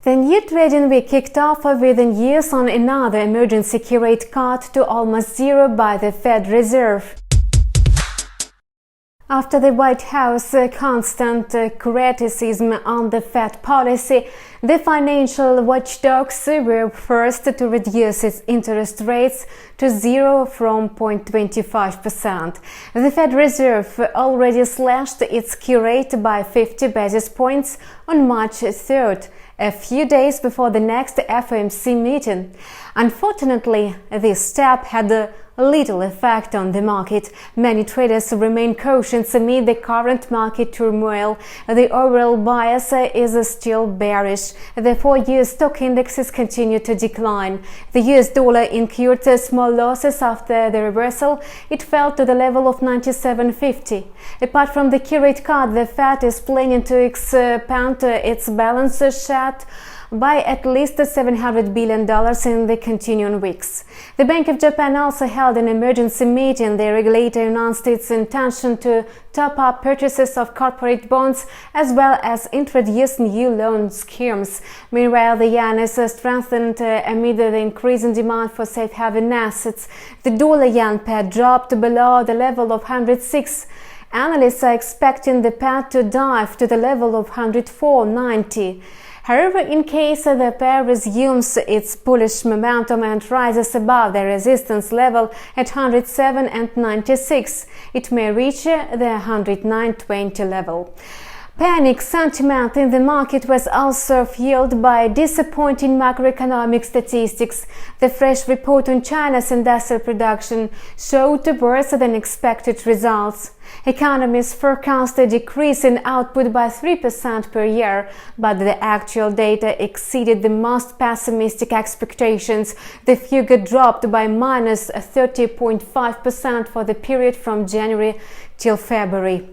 The new trading week kicked off with news on another emergency key rate cut to almost zero by the Fed Reserve. After the White House constant criticism on the Fed policy, the financial watchdogs were first to reduce its interest rates to zero from 0.25%. The Fed Reserve already slashed its key rate by 50 basis points on March 3rd, a few days before the next FOMC meeting. Unfortunately, this step had little effect on the market. Many traders remain cautious amid the current market turmoil. The overall bias is still bearish. The 4-year stock indexes continue to decline. The US dollar incurred small losses after the reversal. It fell to the level of 97.50. Apart from the key rate cut, the Fed is planning to expand its balance sheet by at least $700 billion in the continuing weeks. The Bank of Japan also held an emergency meeting. The regulator announced its intention to top up purchases of corporate bonds as well as introduce new loan schemes. Meanwhile, the yen is strengthened amid the increasing demand for safe haven assets. The dollar-yen pair dropped below the level of 106. Analysts are expecting the pair to dive to the level of 104.90. However, in case the pair resumes its bullish momentum and rises above the resistance level at 107.96, it may reach the 109.20 level. Panic sentiment in the market was also fueled by disappointing macroeconomic statistics. The fresh report on China's industrial production showed worse than expected results. Economists forecast a decrease in output by 3% per year, but the actual data exceeded the most pessimistic expectations. The figure dropped by minus 30.5% for the period from January till February.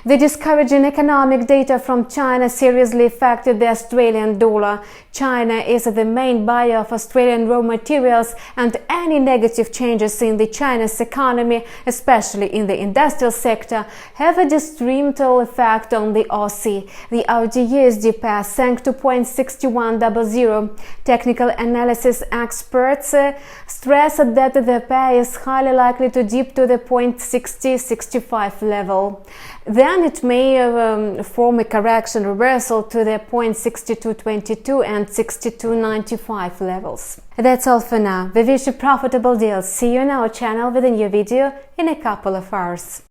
The discouraging economic data from China seriously affected the Australian dollar. China is the main buyer of Australian raw materials, and any negative changes in the Chinese economy, especially in the industrial sector, have a detrimental effect on the Aussie. The AUD/USD pair sank to 0.6100. Technical analysis experts stress that the pair is highly likely to dip to the 0.6065 level. Then it may form a correction reversal to the 0.6222 and 62.95 levels. That's all for now. We wish you profitable deals. See you on our channel with a new video in a couple of hours.